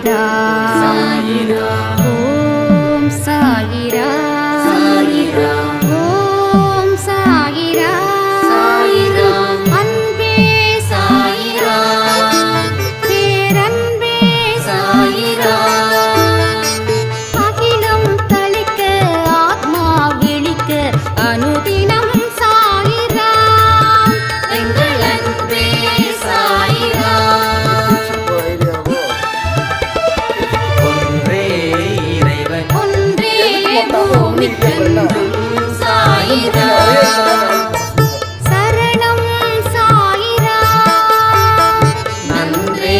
சாயிரா சாயிரா ஓம் சாயிரா சாயிரா ஓம் சாயிரா சாயிரா அன்பே சாயிரா பேரன்பே சாயிரா அகிலம் தளிக்க ஆத்மா விழிக்க அனுதினம் சாயிரா எங்கள் அன்பே சாயிரா ஒன்றே இறைவன் ஒன்றே பூமிக்கென்றும் சாயிரா சரணம் சாயிரா நன்றே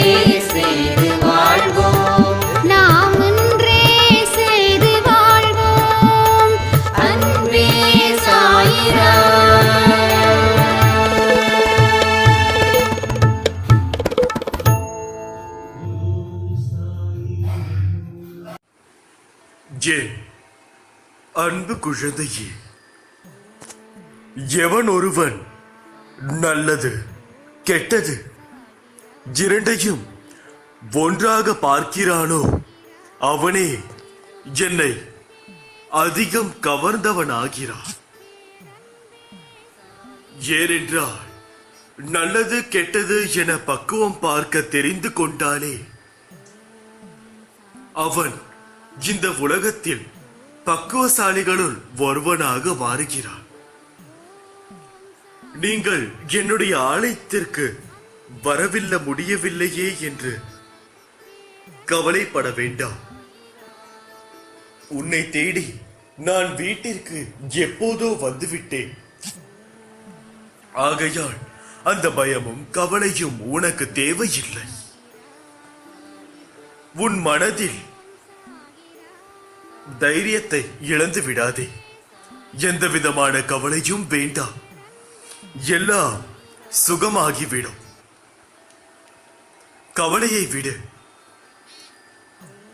செய்து வாழ்வோம் நாம் ஒன்றே செய்து வாழ்வோம் அன்பே சாயிரா என் அன்பு குழந்தையே, எவன் ஒருவன் நல்லது கெட்டது இரண்டையும் ஒன்றாக பார்க்கிறானோ அவனே என்னை அதிகம் கவர்ந்தவனாகிறான். ஏனென்றால் நல்லது கெட்டது என பக்குவம் பார்க்க தெரிந்து கொண்டாலே அவன் இந்த உலகத்தில் பக்குவசாலிகளுள் ஒருவனாக மாறுகிறான். நீங்கள் என்னுடைய ஆலயத்திற்கு வரவில்லை முடியவில்லையே என்று கவலைப்பட வேண்டாம். உன்னை தேடி நான் வீட்டிற்கு எப்போதோ வந்துவிட்டேன். ஆகையால் அந்த பயமும் கவலையும் உனக்கு தேவையில்லை. உன் மனதில் தைரியத்தை இழந்து விடாதே. எந்த விதமான கவலையும் வேண்டாம். எல்லாம் சுகமாகிவிடும். கவலையை விடு.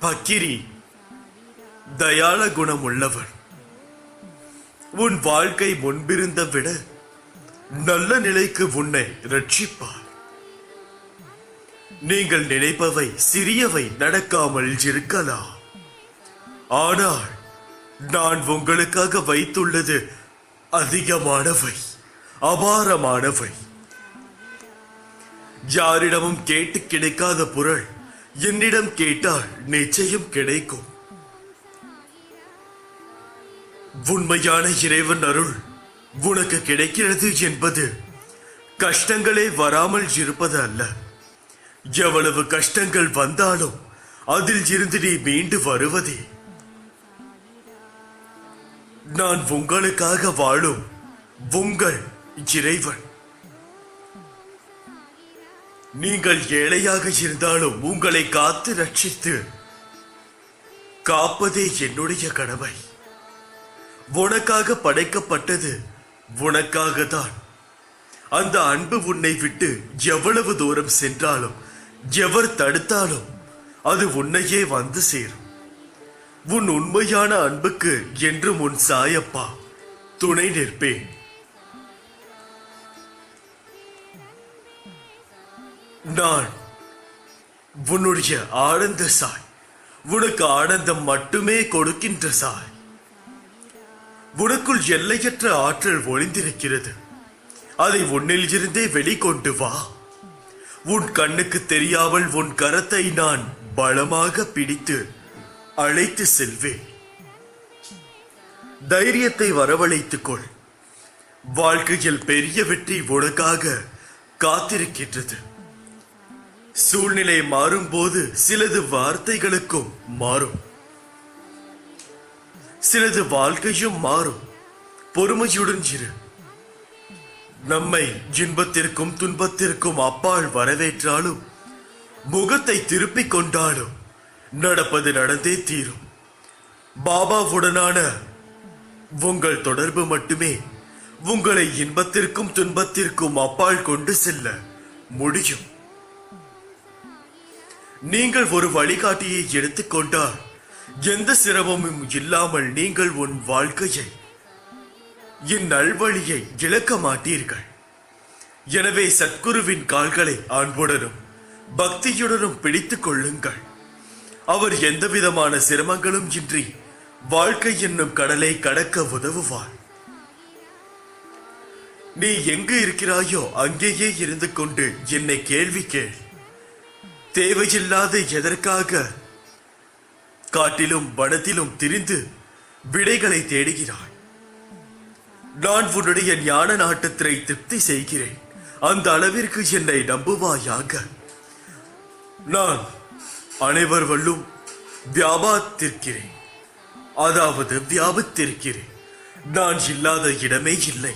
பக்கிரி தயாள குணம் உள்ளவர். உன் வாழ்க்கை முன்பிருந்த விட நல்ல நிலைக்கு உன்னை ரட்சிப்பார். நீங்கள் நினைப்பவை சிறியவை நடக்காமல் இருக்கலாம். ஆனால் நான் உங்களுக்காக வைத்துள்ளது அதிகமானவை, அபாரமானவை. யாரிடமும் கேட்டு கிடைக்காத பொருள் என்னிடம் கேட்டால் நிச்சயம் கிடைக்கும். உண்மையான இறைவன் அருள் உனக்கு கிடைக்கிறது என்பது கஷ்டங்களே வராமல் இருப்பது அல்ல. எவ்வளவு கஷ்டங்கள் வந்தாலும் அதில் இருந்து நீ மீண்டு வருவதே. நான் உங்களுக்காக வாழும் உங்கள் இறைவன். நீங்கள் ஏழையாக இருந்தாலும் உங்களை காத்து ரட்சித்து காப்பதே என்னுடைய கடமை. உனக்காக படைக்கப்பட்டது உனக்காகத்தான். அந்த அன்பு உன்னை விட்டு எவ்வளவு தூரம் சென்றாலும் எவர் தடுத்தாலும் அது உன்னையே வந்து சேரும். உன் உண்மையான அன்புக்கு என்றும் உன் சாயப்பா துணை நிற்பேன். நான் உன்னுடைய ஆனந்த சாய். உனக்கு ஆனந்தம் மட்டுமே கொடுக்கின்ற சாய். உனக்குள் எல்லையற்ற ஆற்றல் ஒளிந்திருக்கிறது. அதை உன்னில் இருந்தே வெளிக்கொண்டு வா. உன் கண்ணுக்கு தெரியாமல் உன் கரத்தை நான் பலமாக பிடித்து அழைத்து செல்வேன். தைரியத்தை வரவழைத்துக் கொள். வாழ்க்கையில் பெரிய வெற்றி உனக்காக காத்திருக்கின்றது. சூழ்நிலை மாறும்போது சிலது வார்த்தைகளுக்கும் மாறும், சிலது வாழ்க்கையும் மாறும். பொறுமையுடன் இரு. நம்மை இன்பத்திற்கும் துன்பத்திற்கும் அப்பால் வரவேற்றாலும் முகத்தை திருப்பிக் கொண்டாலும் நடப்பது நடந்தே தீரும். பாபாவுடனான உங்கள் தொடர்பு மட்டுமே உங்களை இன்பத்திற்கும் துன்பத்திற்கும் அப்பால் கொண்டு செல்ல முடியும். நீங்கள் ஒரு வழிகாட்டியை எடுத்துக்கொண்டால் எந்த சிரமமும் இல்லாமல் நீங்கள் உன் வாழ்க்கையை இந்நல்வழியை இழக்க மாட்டீர்கள். எனவே சத்குருவின் கால்களை அன்புடனும் பக்தியுடனும் பிடித்துக் கொள்ளுங்கள். அவர் எந்த விதமான சிரமங்களும் இன்றி வாழ்க்கை என்னும் கடலை கடக்க உதவுவார். நீ எங்கு இருக்கிறாயோ அங்கேயே இருந்து கொண்டு என்னை கேள்வி கேள். தேவையில்லாத எதற்காக காட்டிலும் வனத்திலும் திரிந்து விடைகளை தேடுகிறாய்? நான் உன்னுடைய ஞான நாட்டத்தை திருப்தி செய்கிறேன். அந்த அளவிற்கு என்னை நம்புவாயாக. நான் அனைவர் வல்லும் வியாபாத்திருக்கிறேன், அதாவது வியாபித்திருக்கிறேன். நான் இல்லாத இடமே இல்லை.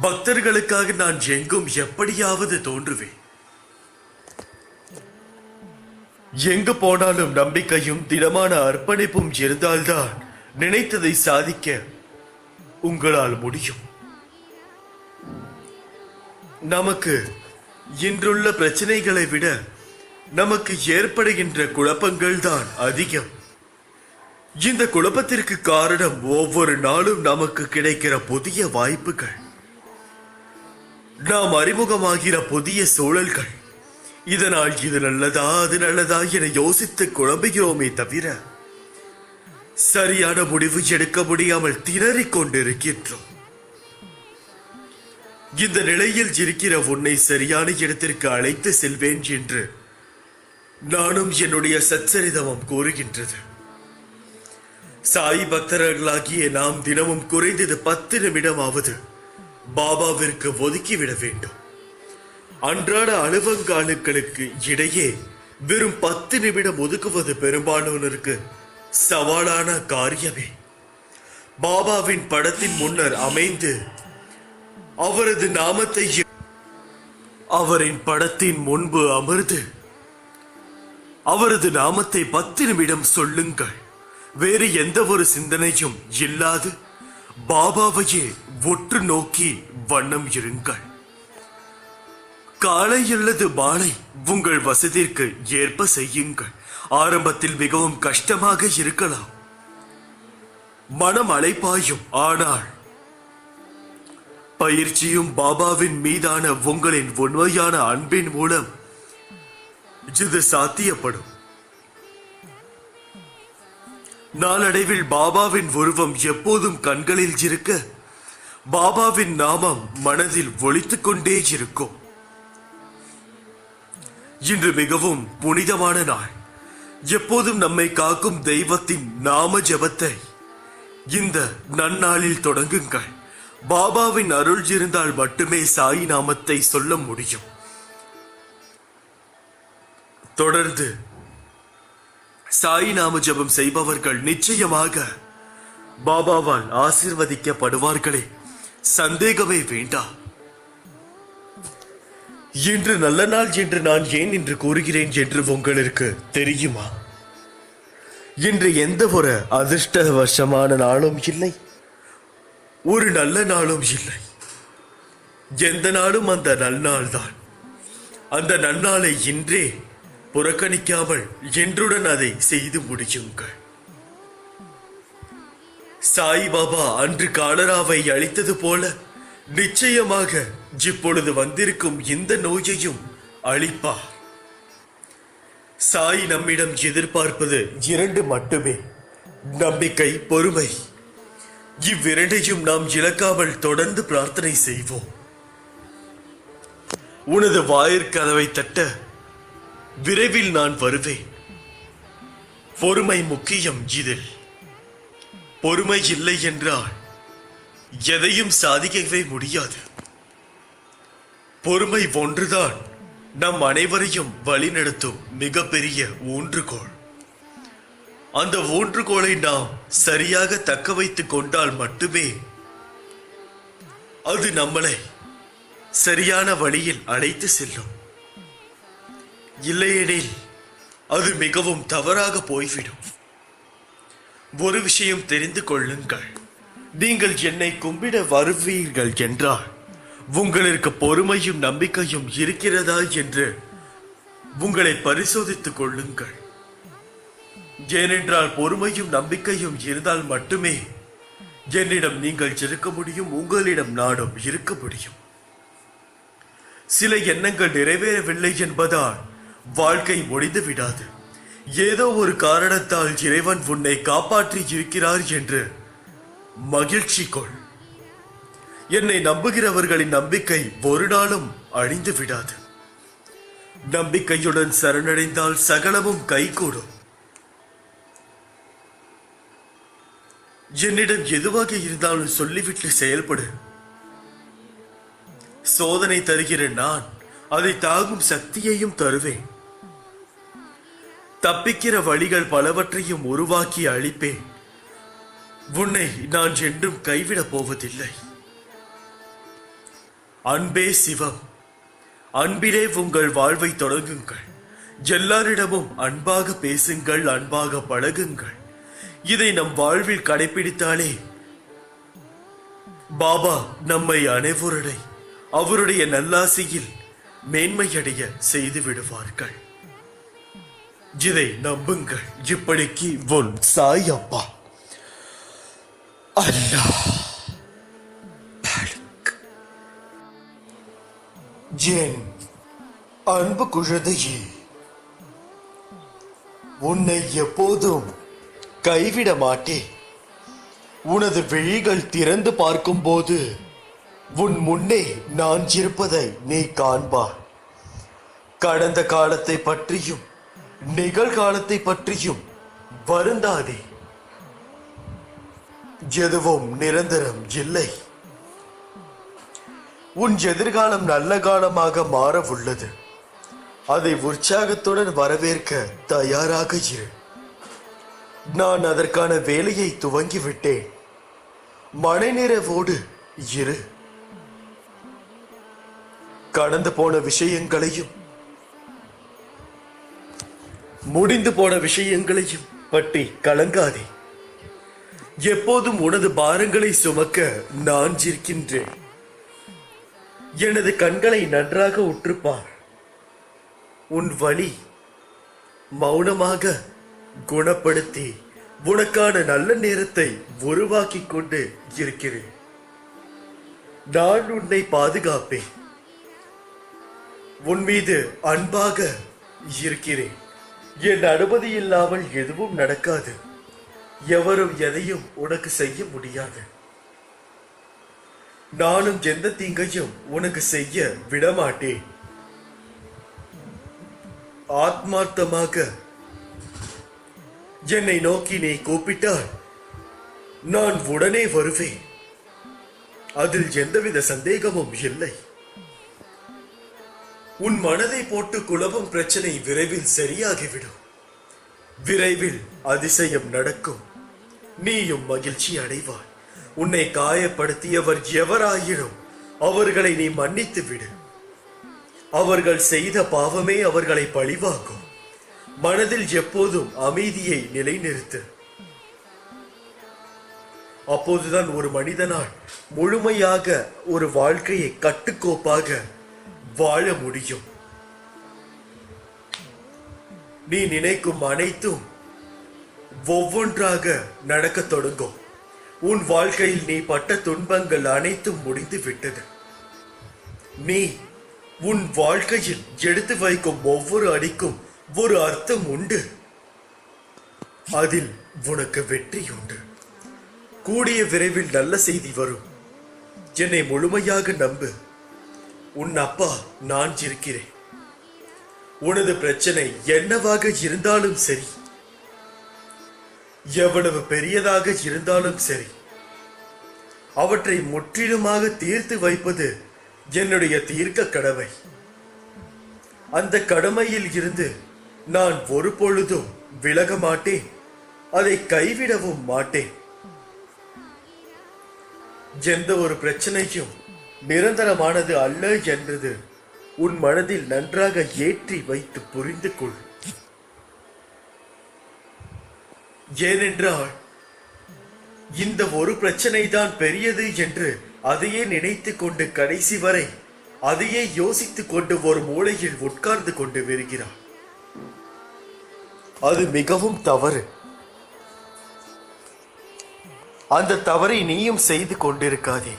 பக்தர்களுக்காக நான் எங்கும் எப்படியாவது தோன்றுவேன். எங்கு போனாலும் நம்பிக்கையும் திடமான அர்ப்பணிப்பும் இருந்தால்தான் நினைத்ததை சாதிக்க உங்களால் முடியும். நமக்கு இன்றுள்ள பிரச்சனைகளை விட நமக்கு ஏற்படுகின்ற குழப்பங்கள் தான் அதிகம். இந்த குழப்பத்திற்கு காரணம் ஒவ்வொரு நாளும் நமக்கு கிடைக்கிற புதிய வாய்ப்புகள், நாம் அறிமுகமாகிற புதிய சூழல்கள். இதனால் இது நல்லதா அது நல்லதா என யோசித்து குழம்புகிறோமே தவிர சரியான முடிவு எடுக்க முடியாமல் திணறிக் கொண்டிருக்கின்றோம். இந்த நிலையில் இருக்கிற உன்னை சரியான இடத்திற்கு அழைத்து செல்வேன் என்று நானும் என்னுடைய சச்சரிதமும் கூறுகின்றது. சாய் பக்தர்களாகிய நாம் தினமும் குறைந்தது 10 நிமிடமாவது பாபாவிற்கு ஒதுக்கிவிட வேண்டும். அன்றாட அலுவங்காலுக்களுக்கு இடையே வெறும் 10 நிமிடம் ஒதுக்குவது பெரும்பாலானோருக்கு சவாலான காரியமே. பாபாவின் படத்தின் முன்னர் அமைந்து அவரது நாமத்தை அவரின் படத்தின் முன்பு அமர்ந்து அவரது நாமத்தை 10 நிமிடம் சொல்லுங்கள். வேறு எந்த ஒரு சிந்தனையும் இல்லாது பாபாவையே ஒற்று நோக்கி வண்ணம் இருங்கள். காலை அல்லது மாலை உங்கள் வசதிக்கு ஏற்ப செய்யுங்கள். ஆரம்பத்தில் மிகவும் கஷ்டமாக இருக்கலாம், மனம் அலைப்பாயும். ஆனால் பயிற்சியும் பாபாவின் மீதான உங்களின் உண்மையான அன்பின் மூலம் இது சாத்தியப்படும். நாளடைவில் பாபாவின் உருவம் எப்போதும் கண்களில் இருக்க, பாபாவின் நாமம் மனதில் ஒலித்துக் கொண்டே இருக்கும். இன்று மிகவும் புனிதமான நாள். எப்போதும் நம்மை காக்கும் தெய்வத்தின் நாம ஜபத்தை இந்த நன்னாளில் தொடங்குங்கள். பாபாவின் அருள் இருந்தால் மட்டுமே சாய் நாமத்தை சொல்ல முடியும். தொடர்ந்து சாய் நாம ஜபம் செய்பவர்கள் நிச்சயமாக பாபாவால் ஆசீர்வதிக்கப்படுவார்களே, சந்தேகமே வேண்டாம். இன்று நல்ல நாள் என்று நான் ஏன் இன்று கூறுகிறேன் என்று உங்களுக்கு தெரியுமா? இன்று எந்த ஒரு அதிர்ஷ்டவசமான நாளும் இல்லை, ஒரு நல்ல நாளும் இல்லை. எந்த நாளும் அந்த நல்நாள் தான். அந்த நன்னாளை இன்றே புறக்கணிக்காமல் என்றுடன் அதை செய்து முடியுங்கள். சாய்பாபா அன்று காலராவை அளித்தது போல நிச்சயமாக இப்பொழுது வந்திருக்கும் இந்த நோயையும் அளிப்பார். சாய் நம்மிடம் எதிர்பார்ப்பது 2 மட்டுமே, நம்பிக்கை, பொறுமை. இவ்விரண்டையும் நாம் இழக்காமல் தொடர்ந்து பிரார்த்தனை செய்வோம். உனது வாயிற்கதவை தட்ட விரைவில் நான் வருவேன். பொறுமை முக்கியம். இதில் பொறுமை இல்லை என்றால் எதையும் சாதிக்கவே முடியாது. பொறுமை ஒன்றுதான் நம் அனைவரையும் வழிநடத்தும் மிகப்பெரிய ஊன்றுகோல். அந்த ஊன்றுகோலை நாம் சரியாக தக்க வைத்துக் கொண்டால் மட்டுமே அது நம்மளை சரியான வழியில் அழைத்து செல்லும். இல்லையெனில் அது மிகவும் தவறாக போய்விடும். ஒரு விஷயம் தெரிந்து கொள்ளுங்கள். நீங்கள் என்னை கும்பிட வருவீர்கள் என்றால் உங்களுக்கு பொறுமையும் நம்பிக்கையும் இருக்கிறதா என்று உங்களை பரிசோதித்துக் கொள்ளுங்கள். ஏனென்றால் பொறுமையும் நம்பிக்கையும் இருந்தால் மட்டுமே என்னிடம் நீங்கள் இருக்க முடியும், உங்களிடம் நானும் இருக்க முடியும். சில எண்ணங்கள் நிறைவேறவில்லை என்பதால் வாழ்க்கை முடிந்து விடாது. ஏதோ ஒரு காரணத்தால் இறைவன் உன்னை காப்பாற்றி இருக்கிறார் என்று மகிழ்ச்சி கொள். என்னை நம்புகிறவர்களின் நம்பிக்கை ஒரு நாளும் அழிந்து விடாது. நம்பிக்கையுடன் சரணடைந்தால் சகலமும் கைகூடும். என்னிடம் எதுவாக இருந்தாலும் சொல்லிவிட்டு செயல்படு. சோதனை தருகிற நான் அதை தாங்கும் சக்தியையும் தருவேன். தப்பிக்கிற வழிகள் பலவற்றையும் உருவாக்கி அளிப்பேன். உன்னை நான் என்றும் கைவிடப் போவதில்லை. அன்பே சிவம். அன்பிலே உங்கள் வாழ்வை தொடங்குங்கள். எல்லாரிடமும் அன்பாக பேசுங்கள், அன்பாக பழகுங்கள். இதை நம் வாழ்வில் கடைபிடித்தாலே பாபா நம்மை அனைவருடைய அவருடைய நல்லாசியில் மேன்மையடைய செய்து விடுவார்கள். இதை நம்புங்கள். இப்படிக்கு உன் சாய் அப்பா அல்லாஹ். என் அன்பு குழந்தையே, உன்னை எப்போதும் கைவிட மாட்டேன். உனது விழிகள் திறந்து பார்க்கும் போது உன் முன்னே நான் இருப்பதை நீ காண்பாய். கடந்த காலத்தை பற்றியும் நிகழ்காலத்தை பற்றியும் வருந்தாதே. எதுவும் நிரந்தரம் இல்லை. உன் எதிர்காலம் நல்ல காலமாக மாற உள்ளது. அதை உற்சாகத்துடன் வரவேற்க தயாராக இரு. நான் அதற்கான வேலையை துவங்கிவிட்டேன். மனநிறைவோடு இரு. கடந்து போன விஷயங்களையும் முடிந்து போன விஷயங்களையும் பற்றி கலங்காதே. எப்போதும் உனது பாரங்களை சுமக்க நான் இருக்கின்றேன். எனது கண்களை நன்றாக உற்றுப்பார். உன் வலி மௌனமாக குணப்படுத்தி உனக்கான நல்ல நேரத்தை உருவாக்கி கொண்டு இருக்கிறேன். நான் உன்னை பாதுகாப்பேன். உன் மீது அன்பாக இருக்கிறேன். என் அனுமதி இல்லாமல் எதுவும் நடக்காது. எவரும் எதையும் உனக்கு செய்ய முடியாது. நானும் எந்த தீங்கையும் உனக்கு செய்ய விடமாட்டேன். ஆத்மார்த்தமாக என்னை நோக்கி நீ கூப்பிட்டால் நான் உடனே வருவேன். அதில் எந்தவித சந்தேகமும் இல்லை. உன் மனதை போட்டு குழப்பம் பிரச்சனை விரைவில் சரியாகிவிடும். விரைவில் அதிசயம் நடக்கும். நீயும் மகிழ்ச்சி அடைவாய். உன்னை காயப்படுத்தியவர் எவராயினும் அவர்களை நீ மன்னித்து விடு. அவர்கள் செய்த பாவமே அவர்களை பழிவாக்கும். மனதில் எப்போதும் அமைதியை நிலைநிறுத்து. அப்போதுதான் ஒரு மனிதனால் முழுமையாக ஒரு வாழ்க்கையை கட்டுக்கோப்பாக வாழ முடியும். நீ நினைக்கும் அனைத்தும் ஒவ்வொன்றாக நடக்கத் தொடங்கும். உன் வாழ்க்கையில் நீ பட்ட துன்பங்கள் அனைத்தும் முடிந்து விட்டது. நீ உன் வாழ்க்கையில் எடுத்து வைக்கும் ஒவ்வொரு அடிக்கும் ஒரு அர்த்தம் உண்டு. அதில் உனக்கு வெற்றி உண்டு. கூடிய விரைவில் நல்ல செய்தி வரும். என்னை முழுமையாக நம்பு. உன் அப்பா நான் இருக்கிறேன். உனது பிரச்சனை என்னவாக இருந்தாலும் சரி, எவ்வளவு பெரியதாக இருந்தாலும் சரி, அவற்றை முற்றிலுமாக தீர்த்து வைப்பது என்னுடைய தீர்க்க கடமை. அந்த கடமையில் இருந்து நான் ஒரு பொழுதும் விலக மாட்டேன். அதை கைவிடவும் மாட்டேன். எந்த ஒரு பிரச்சனையும் நிரந்தரமானது அல்ல என்றது உன் மனதில் நன்றாக ஏற்றி வைத்து புரிந்து கொள். ஏனென்றால் இந்த ஒரு பிரச்சனை தான் பெரியது என்று அதையே நினைத்து கொண்டு கடைசி வரை அதையே யோசித்துக் கொண்டு ஒரு மூலையில் உட்கார்ந்து கொண்டு வருகிறார். அது மிகவும் தவறு. அந்த தவறை நீயும் செய்து கொண்டிருக்காதே.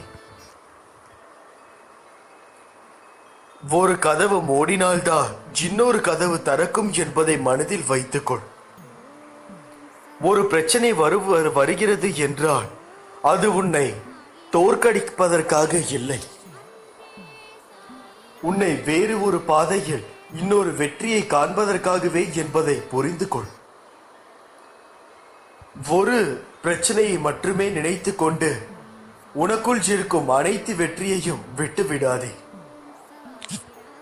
ஒரு கதவு மூடினால்தான் இன்னொரு கதவு திறக்கும் என்பதை மனதில் வைத்துக்கொள். ஒரு பிரச்சனை வருகிறது என்றால் அது உன்னை தோற்கடிப்பதற்காக இல்லை, உன்னை வேறு ஒரு பாதையில் இன்னொரு வெற்றியை காண்பதற்காகவே என்பதை புரிந்து கொள். ஒரு பிரச்சனையை மட்டுமே நினைத்து கொண்டு உனக்குள் இருக்கும் அனைத்து வெற்றியையும் விட்டு விடாதே.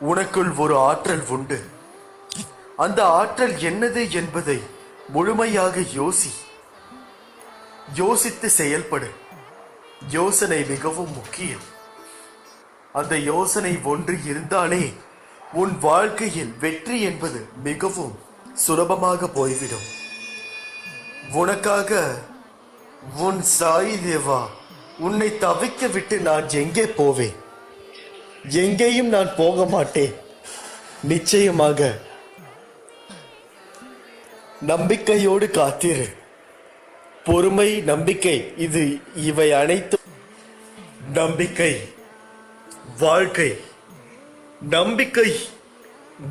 உனக்குள் ஒரு ஆற்றல் உண்டு. அந்த ஆற்றல் என்னது என்பதை முழுமையாக யோசித்து செயல்படு. யோசனை மிகவும் முக்கியம். அந்த யோசனை ஒன்று இருந்தாலே உன் வாழ்க்கையில் வெற்றி என்பது மிகவும் சுலபமாக போய்விடும். உனக்காக உன் சாய் தேவா உன்னை தவிக்க விட்டு நான் எங்கே போவேன்? எங்கேயும் நான் போக மாட்டேன். நிச்சயமாக நம்பிக்கையோடு காத்திரு. பொறுமை, நம்பிக்கை, இவை அனைத்தும் நம்பிக்கை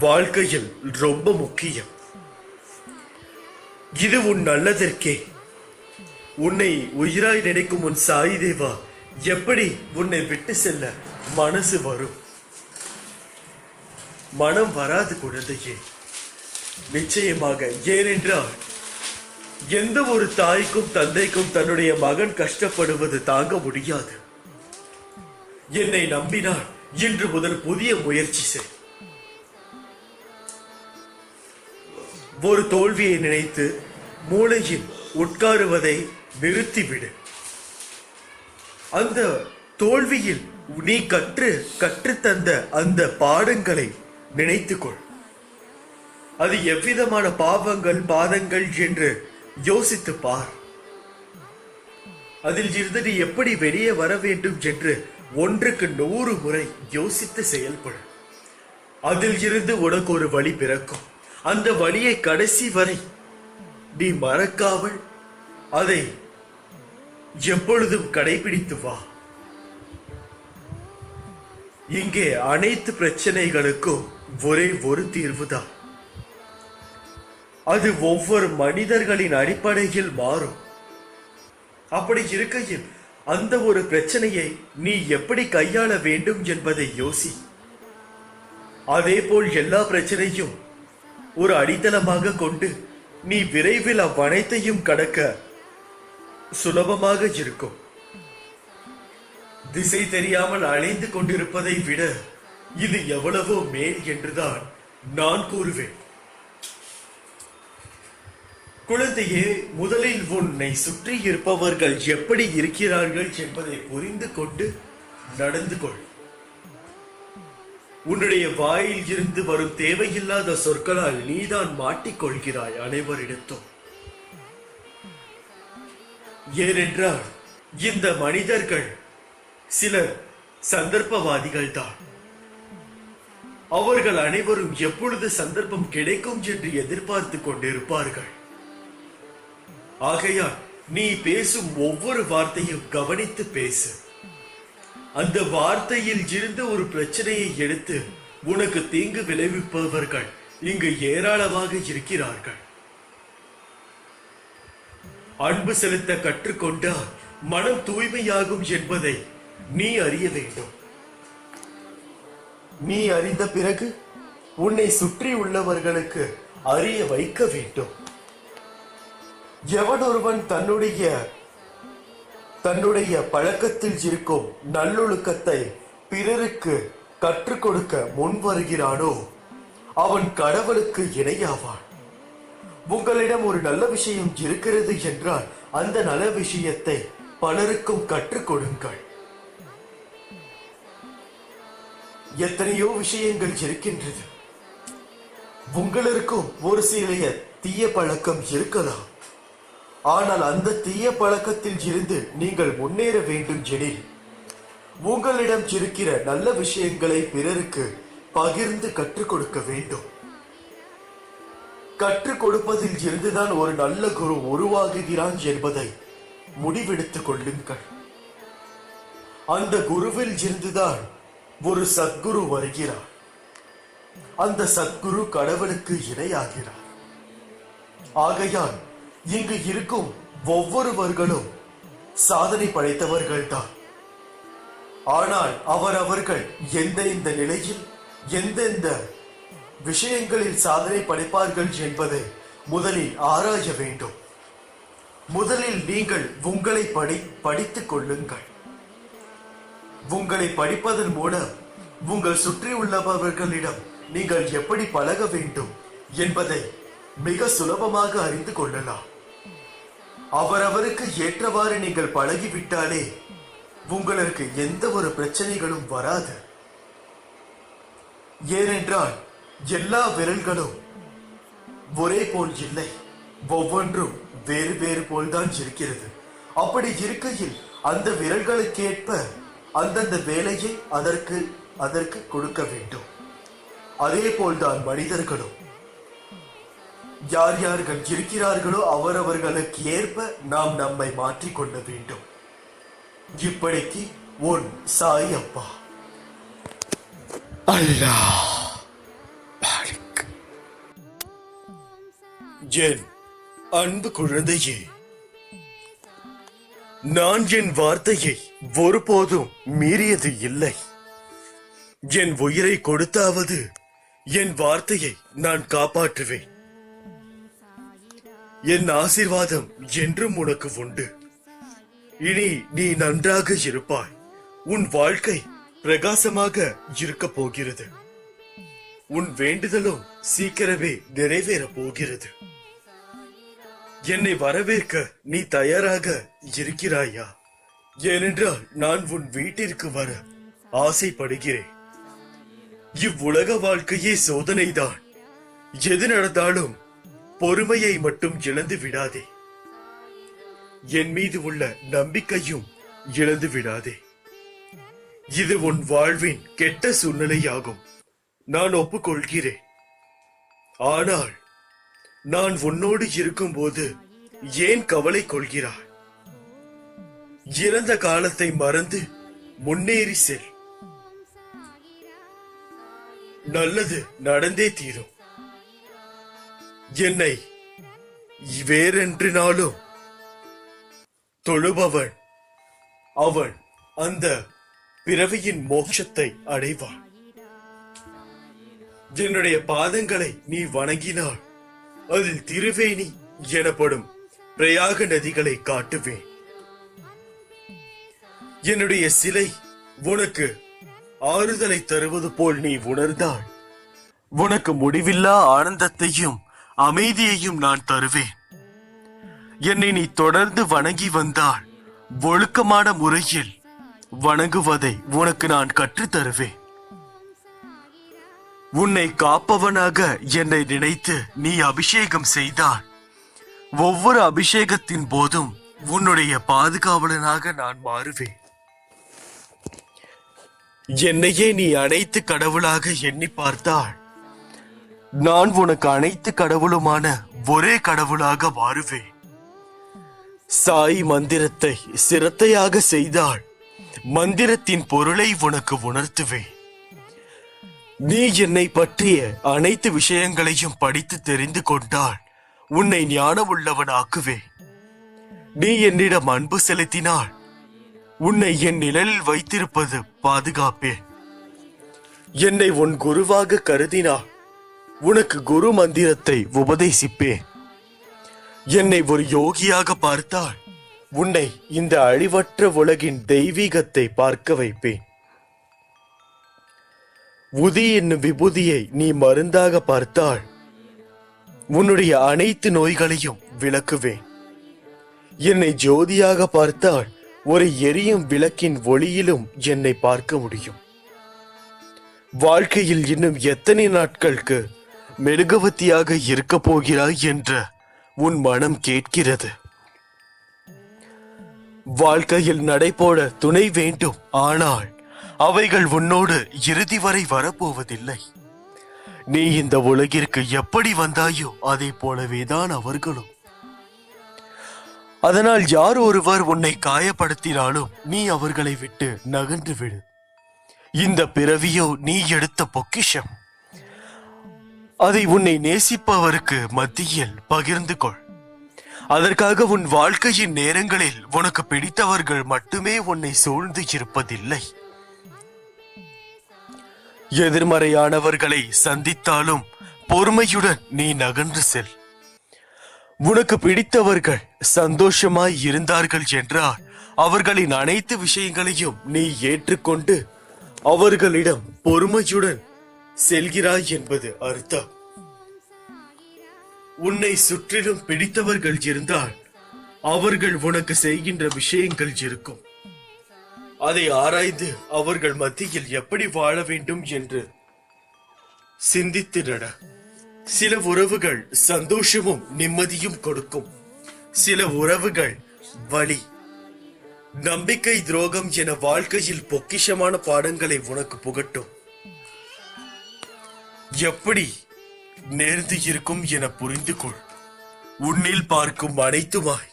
வாழ்க்கையில் ரொம்ப முக்கியம். இது உன் நல்லதற்கே. உன்னை உயிராய் நினைக்கும் உன் சாய் தேவா எப்படி உன்னை விட்டு செல்ல மனசு வரும்? மனம் வராது குழந்தையே, நிச்சயமாக. ஏனென்றால் எந்த ஒரு தாய்க்கும் தந்தைக்கும் தன்னுடைய மகன் கஷ்டப்படுவது தாங்க முடியாது. என்னை நம்பினால் இன்று முதல் புதிய முயற்சி செய். ஒரு தோல்வியை நினைத்து மூளையில் உட்காருவதை நிறுத்திவிடு. அந்த தோல்வியில் நீ கற்றுத்தந்த அந்த பாடங்களை நினைத்துக்கொள். அது எவ்விதமான பாதங்கள் என்று யோசித்து பார். அதில் இருந்து நீ எப்படி வெளியே வர வேண்டும் என்று 1க்கு 100 முறை யோசித்து செயல்படு. அதில் இருந்து உனக்கு ஒரு வழி பிறக்கும். அந்த வழியை கடைசி வரை நீ மறக்காமல் அதை எப்பொழுதும் கடைபிடித்து வா. இங்கே அனைத்து பிரச்சனைகளுக்கும் ஒரே ஒரு தீர்வுதான். அது ஒவ்வொரு மனிதர்களின் அடிப்படையில் மாறும். அப்படி இருக்கையில் அந்த ஒரு பிரச்சனையை நீ எப்படி கையாள வேண்டும் என்பதை யோசி. அதேபோல் எல்லா பிரச்சனையும் ஒரு அடித்தளமாக கொண்டு நீ விரைவில் அவ்வனைத்தையும் கடக்க சுலபமாக இருக்கும். திசை தெரியாமல் அலைந்து கொண்டிருப்பதை விட இது எவ்வளவோ மேல் என்றுதான் நான் கூறுவேன். குழந்தையே, முதலில் உன்னை சுற்றி இருப்பவர்கள் எப்படி இருக்கிறார்கள் என்பதை புரிந்து கொண்டு நடந்து கொள். உன்னுடைய வாயில் இருந்து வரும் தேவையில்லாத சொற்களால் நீதான் மாட்டிக்கொள்கிறாய் அனைவரிடத்தும். ஏனென்றால் இந்த மனிதர்கள் சிலர் சந்தர்ப்பவாதிகள் தான். அவர்கள் அனைவரும் எப்பொழுது சந்தர்ப்பம் கிடைக்கும் என்று எதிர்பார்த்து கொண்டிருப்பார்கள். ஆகையால் நீ பேசும் ஒவ்வொரு வார்த்தையும் கவனித்து பேசு. அந்த வார்த்தையில் இருந்து ஒரு பிரச்சனையை எடுத்து உனக்கு தீங்கு விளைவிப்பவர்கள் இங்கு ஏராளமாக இருக்கிறார்கள். அன்பு செலுத்த கற்றுக்கொண்டால் மனம் தூய்மையாகும் என்பதை நீ அறிய வேண்டும். நீ அறிந்த பிறகு உன்னை சுற்றி உள்ளவர்களுக்கு அறிய வைக்க வேண்டும். எவனொருவன் தன்னுடைய பழக்கத்தில் இருக்கும் நல்லொழுக்கத்தை பிறருக்கு கற்றுக் கொடுக்க முன் வருகிறானோ அவன் கடவுளுக்கு இணையாவான். உங்களிடம் ஒரு நல்ல விஷயம் இருக்கிறது என்றால் அந்த நல்ல விஷயத்தை பலருக்கும் கற்றுக் கொடுங்கள். எத்தனையோ விஷயங்கள் இருக்கின்றது. உங்களுக்கும் ஒரு சில தீய பழக்கம் இருக்கலாம். ஆனால் அந்த தீய பழக்கத்தில் இருந்து நீங்கள் முன்னேற வேண்டும் எனில் உங்களிடம் இருக்கிற நல்ல விஷயங்களை பிறருக்கு பகிர்ந்து கற்றுக் கொடுக்க வேண்டும். கற்றுக் கொடுப்பதில் இருந்துதான் ஒரு நல்ல குரு உருவாகுகிறான் என்பதை முடிவெடுத்துக் கொள்ளுங்கள். அந்த குருவில் இருந்துதான் ஒரு சத்குரு வருகிறார். அந்த சத்குரு கடவுளுக்கு இணையாகிறார். ஆகையால் இங்கு இருக்கும் ஒவ்வொருவர்களும் சாதனை படைத்தவர்கள்தான். ஆனால் அவர்கள் எந்தெந்த நிலையில் எந்தெந்த விஷயங்களில் சாதனை படைப்பார்கள் என்பதை முதலில் ஆராய வேண்டும். முதலில் நீங்கள் உங்களை படித்துக் கொள்ளுங்கள். உங்களை படிப்பதன் மூலம் உங்கள் சுற்றி உள்ளவர்களிடம் நீங்கள் எப்படி பழக வேண்டும் என்பதை மிக சுலபமாக அறிந்து கொள்ளலாம். அவரவருக்கு ஏற்றவாறு நீங்கள் பழகிவிட்டாலே உங்களுக்கு எந்த ஒரு பிரச்சனைகளும் வராது. ஏனென்றால் எல்லா விரல்களும் ஒரே போல் இல்லை, ஒவ்வொன்றும் வேறு வேறு போல்தான் இருக்கிறது. அப்படி இருக்கையில் அந்த விரல்களுக்கேற்ப அந்தந்த வேலையை அதற்கு கொடுக்க வேண்டும். அதே போல்தான் மனிதர்களும் யார் யார்கள் இருக்கிறார்களோ அவரவர்களுக்கு ஏற்ப நாம் நம்மை மாற்றிக்கொள்ள வேண்டும். இப்படிக்கு உன் சாய் அப்பா. அல்லாஹ் பாலிக். என் அன்பு குழந்தையே, நான் என் வார்த்தையை ஒருபோதும் மீறியது இல்லை. என் உயிரை கொடுத்தாவது என் வார்த்தையை நான் காப்பாற்றுவேன். என் ஆசீர்வாதம் என்றும் உனக்கு உண்டு. இனி நீ நன்றாக இருப்பாய். உன் வாழ்க்கை பிரகாசமாக இருக்க போகிறது. உன் வேண்டுதலும் சீக்கிரமே நிறைவேற போகிறது. என்னை வரவேற்க நீ தயாராக இருக்கிறாயா? ஏனென்றால் நான் உன் வீட்டிற்கு வர ஆசைப்படுகிறேன். இவ்வுலக வாழ்க்கையே சோதனைதான். எது நடந்தாலும் பொறுமையை மட்டும் இழந்து விடாதே. என் மீது உள்ள நம்பிக்கையும் இழந்து விடாதே. இது உன் வாழ்வின் கெட்ட சூழ்நிலையாகும், நான் ஒப்புக்கொள்கிறேன். ஆனால் நான் உன்னோடு இருக்கும்போது ஏன் கவலை கொள்கிறாய்? இறந்த காலத்தை மறந்து முன்னேறி செல். நல்லது நடந்தே தீரும். என்னை வேறென்றினாலும் தொழுபவன் அவன் அந்த பிறவியின் மோட்சத்தை அடைவான். என்னுடைய பாதங்களை நீ வணங்கினால் அதில் திருவேணி எனப்படும் பிரயாக நதிகளை காட்டுவேன். என்னுடைய சிலை உனக்கு ஆறுதலை தருவது போல் நீ உணர்ந்தால் உனக்கு முடிவில்லா ஆனந்தத்தையும் அமைதியையும் நான் தருவேன். என்னை நீ தொடர்ந்து வணங்கி வந்தால் ஒழுக்கமான முறையில் வணங்குவதை உனக்கு நான் கற்றுத் தருவேன். உன்னை காப்பவனாக என்னை நினைத்து நீ அபிஷேகம் செய்தால் ஒவ்வொரு அபிஷேகத்தின் போதும் உன்னுடைய பாதுகாவலனாக நான் மாறுவேன். என்னையே நீ அனைத்து கடவுளாக எண்ணி பார்த்தால் நான் உனக்கு அனைத்து கடவுளுமான ஒரே கடவுளாக மாறுவேன். சாய் மந்திரத்தை சிரத்தையாக செய்தால் மந்திரத்தின் பொருளை உனக்கு உணர்த்துவேன். நீ என்னை பற்றிய அனைத்து விஷயங்களையும் படித்து தெரிந்து கொண்டால் உன்னை ஞானம் உள்ளவனாக்குவேன். நீ என்னிடம் அன்பு செலுத்தினால் உன்னை என் நிழலில் வைத்திருப்பது பாதுகாப்பேன். என்னை உன் குருவாக கருதினால் உனக்கு குரு மந்திரத்தை உபதேசிப்பேன். என்னை ஒரு யோகியாக பார்த்தால் உன்னை இந்த அழிவற்ற உலகின் தெய்வீகத்தை பார்க்க வைப்பேன். உதி என்னும் விபூதியை நீ மருந்தாக பார்த்தால் உன்னுடைய அனைத்து நோய்களையும் விளக்குவேன். என்னை ஜோதியாக பார்த்தால் ஒரு எரியும் விளக்கின் ஒளியிலும் என்னை பார்க்க முடியும். வாழ்க்கையில் இன்னும் எத்தனை நாட்களுக்கு மெழுகுவத்தியாக இருக்க போகிறாய் என்ற உன் மனம் கேட்கிறது. வாழ்க்கையில் நடைபோட துணை வேண்டும், ஆனால் அவைகள் உன்னோடு இறுதி வரை வரப்போவதில்லை. நீ இந்த உலகிற்கு எப்படி வந்தாயோ அதை போலவேதான் அவர்களும். அதனால் யார் ஒருவர் உன்னை காயப்படுத்தினாலும் நீ அவர்களை விட்டு நகன்று விடு. இந்த பிறவியோ நீ எடுத்த பொக்கிஷம். அதை உன்னை நேசிப்பவருக்கு மத்தியில் பகிர்ந்து கொள். அதற்காக உன் வாழ்க்கையின் நேரங்களில் உனக்கு பிடித்தவர்கள் மட்டுமே உன்னை சூழ்ந்து இருப்பதில்லை. எதிர்மறையானவர்களை சந்தித்தாலும் பொறுமையுடன் நீ நகர்ந்து செல். உனக்கு பிடித்தவர்கள் சந்தோஷமாய் இருந்தார்கள் என்றால் அவர்களின் அனைத்து விஷயங்களையும் நீ ஏற்றுக்கொண்டு அவர்களிடம் பொறுமையுடன் செல்கிறாய் என்பது அர்த்தம். உன்னை சுற்றிலும் பிடித்தவர்கள் இருந்தால் அவர்கள் உனக்கு செய்கின்ற விஷயங்கள் இருக்கும். அதை ஆராய்ந்து அவர்கள் மத்தியில் எப்படி வாழ வேண்டும் என்று சிந்தித்து நட. சில உறவுகள் சந்தோஷமும் நிம்மதியும் கொடுக்கும். சில உறவுகள் வலி, நம்பிக்கை, துரோகம் என வாழ்க்கையில் பொக்கிஷமான பாடங்களை உனக்கு புகட்டும். எப்படி நேர்ந்து இருக்கும் என புரிந்து கொள். உன்னில் பார்க்கும் அனைத்துமாய்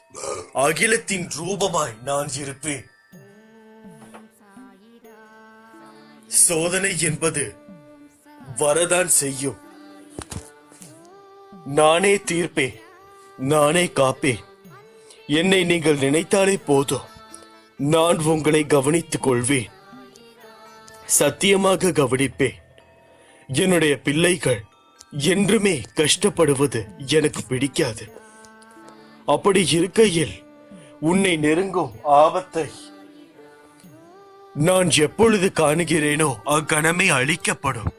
அகிலத்தின் ரூபமாய் நான் இருப்பேன். சோதனை என்பது வரதான் செய்யும். நானே தீர்ப்பேன், நானே காப்பேன். என்னை நீங்கள் நினைத்தாலே போதும், நான் உங்களை கவனித்துக் கொள்வேன். சத்தியமாக கவனிப்பேன். என்னுடைய பிள்ளைகள் என்றுமே கஷ்டப்படுவது எனக்கு பிடிக்காது. அப்படி இருக்கையில் உன்னை நெருங்கும் ஆபத்தை நான் எப்பொழுது காணுகிறேனோ அக்கணமே அழிக்கப்படும்.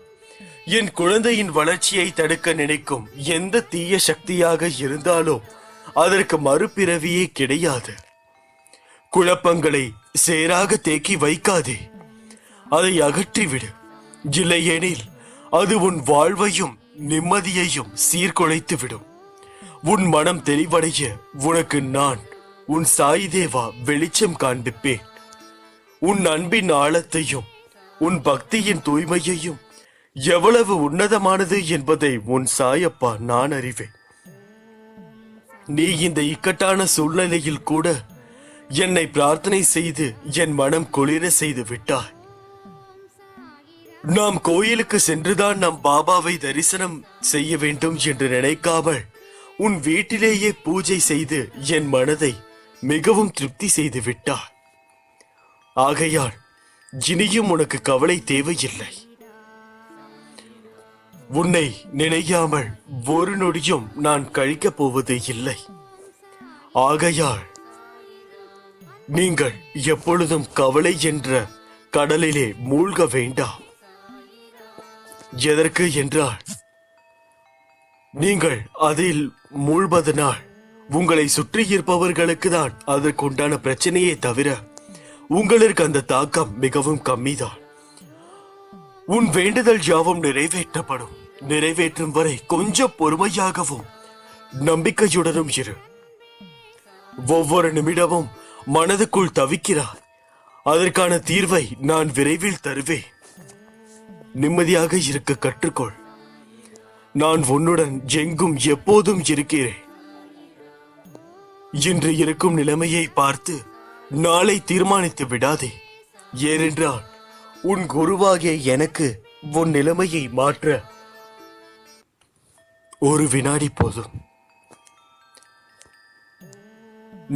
என் குழந்தையின் வளர்ச்சியை தடுக்க நினைக்கும் எந்த தீய சக்தியாக இருந்தாலும் அதற்கு மறுபிறவியே கிடையாது. குழப்பங்களை சேராக தேக்கி வைக்காதே, அதை அகற்றிவிடு. இல்லையெனில் அது உன் வாழ்வையும் நிம்மதியையும் சீர்குலைத்து விடும். உன் மனம் தெளிவடைய உனக்கு நான் உன் சாய் தேவா வெளிச்சம் காண்பிப்பேன். உன் அன்பின் ஆழத்தையும் உன் பக்தியின் தூய்மையையும் எவ்வளவு உன்னதமானது என்பதை உன் சாயப்பா நான் அறிவேன். நீ இந்த இக்கட்டான சூழ்நிலையில் கூட என்னை பிரார்த்தனை செய்து என் மனம் குளிர செய்து விட்டாய். நாம் கோயிலுக்கு சென்றுதான் நம் பாபாவை தரிசனம் செய்ய வேண்டும் என்று நினைக்காமல் உன் வீட்டிலேயே பூஜை செய்து என் மனதை மிகவும் திருப்தி செய்து விட்டாய். ஆகையால் இனியும் உனக்கு கவலை தேவையில்லை. உன்னை நினைக்காமல் ஒரு நொடியும் நான் கழிக்கப் போவது இல்லை. ஆகையால் நீங்கள் எப்பொழுதும் கவலை என்ற கடலிலே மூழ்க வேண்டாம். எதற்கு என்றால் நீங்கள் அதில் மூழ்வதனால் உங்களை சுற்றி இருப்பவர்களுக்கு தான் அதற்குண்டான பிரச்சனையே தவிர உங்களுக்கு அந்த தாக்கம் மிகவும் கம்மிதான். உன் வேண்டுதல் யாவும் நிறைவேற்றப்படும். நிறைவேற்றும் வரை கொஞ்சம் பொறுமையாகவும் நம்பிக்கையுடனும் இரு. ஒவ்வொரு நிமிடமும் மனதுக்குள் தவிக்கிறாய். அதற்கான தீர்வை நான் விரைவில் தருவேன். நிம்மதியாக இருக்க கற்றுக்கொள். நான் உன்னுடன் எங்கும் எப்போதும் இருக்கிறேன். இன்று இருக்கும் நிலைமையை பார்த்து நாளை தீர்மானித்து விடாதே. ஏனென்றால் உன் குருவாகிய எனக்கு உன் நிலைமையை மாற்ற ஒரு வினாடி போதும்.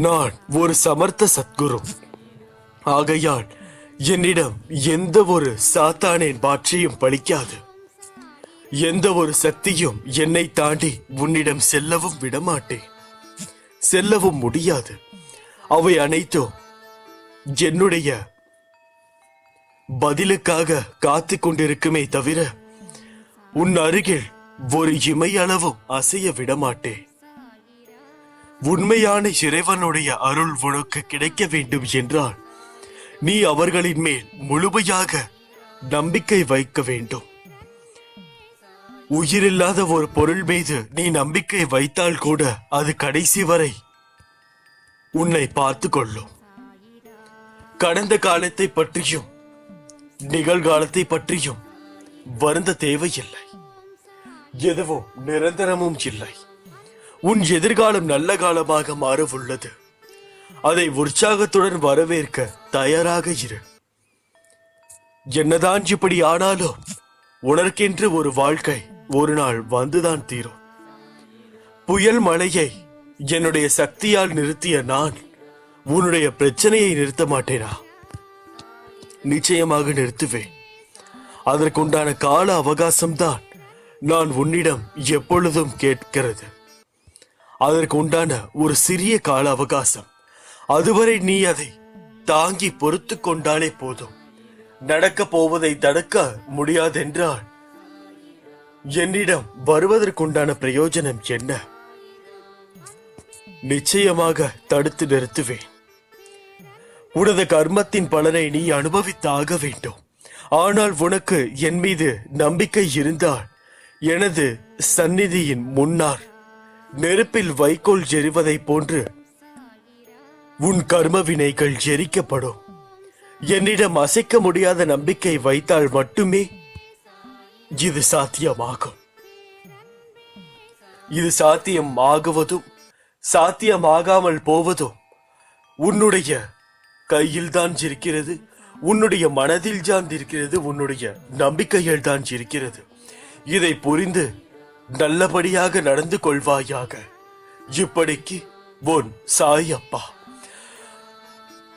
நான் ஒரு சமர்த்த சத்குரு. ஆகையால் என்னிடம் எந்த ஒரு சாத்தானின் பாட்சியும் பலிக்காது. எந்த ஒரு சக்தியும் என்னை தாண்டி உன்னிடம் செல்லவும் விடமாட்டேன். செல்லவும் முடியாது. அவை அனைத்தும் என்னுடைய பதிலுக்காக காத்து கொண்டிருக்குமே தவிர உன் அருகில் ஒரு இமையளவும் அசைய விடமாட்டேன். உண்மையான இறைவனுடைய அருள் உனக்கு கிடைக்க வேண்டும் என்றால் நீ அவர்களின் மேல் முழுமையாக நம்பிக்கை வைக்க வேண்டும். உயிரில்லாத ஒரு பொருள் மீது நீ நம்பிக்கை வைத்தால் கூட அது கடைசி வரை உன்னை பார்த்து கொள்ளும். கடந்த காலத்தை பற்றியும் நிகழ்காலத்தை பற்றியும் வருந்த தேவையில்லை. எதுவும் நிரந்தரமும் இல்லை. உன் எதிர்காலம் நல்ல காலமாக மாற உள்ளது. அதை உற்சாகத்துடன் வரவேற்க தயாராக இரு. என்னதான் இப்படி ஆனாலும் உனக்கென்று ஒரு வாழ்க்கை ஒரு நாள் வந்துதான் தீரும். புயல் மழையை என்னுடைய சக்தியால் நிறுத்திய நான் உன்னுடைய பிரச்சனையை நிறுத்த மாட்டேனா? நிச்சயமாக நிறுத்துவேன். அதற்குண்டான கால அவகாசம்தான் நான் உன்னிடம் எப்பொழுதும் கேட்கிறது. அதற்கு உண்டான ஒரு சிறிய கால அவகாசம். அதுவரை நீ அதை தாங்கி பொறுத்து கொண்டாலே போதும். நடக்க போவதை தடுக்க முடியாதென்றால் என்னிடம் வருவதற்குண்டான பிரயோஜனம் என்ன? நிச்சயமாக தடுத்து நிறுத்துவேன். உனது கர்மத்தின் பலனை நீ அனுபவித்தாக வேண்டும். ஆனால் உனக்கு என் மீது நம்பிக்கை இருந்தால் எனது சந்நிதியின் முன்னார் நெருப்பில் வைக்கோல் எரிவதை போன்று உன் கர்ம வினைகள் எரிக்கப்படும். என்னிடம் அசைக்க முடியாத நம்பிக்கை வைத்தால் மட்டுமே இது சாத்தியமாகும். இது சாத்தியமாகுவதும் சாத்தியமாகாமல் போவதும் உன்னுடைய கையில் தான் இருக்கிறது, உன்னுடைய மனதில் தான் இருக்கிறது, உன்னுடைய நம்பிக்கையில் தான் இருக்கிறது. இதை புரிந்து நல்லபடியாக நடந்து கொள்வாயாக. இப்படிக்கு உன் சாயப்பா.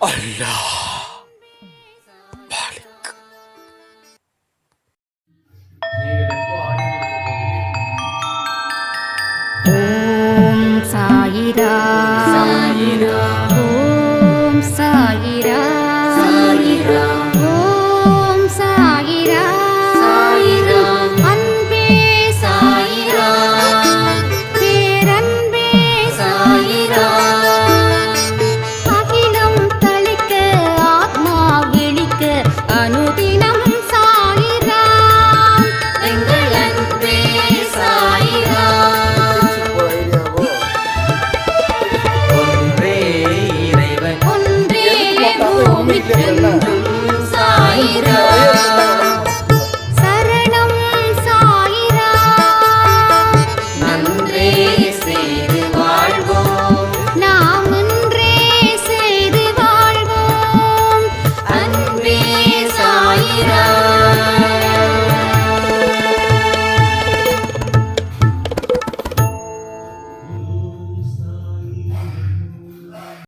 அல்லாஹ் மாலிக். ஓம் சாயிரா.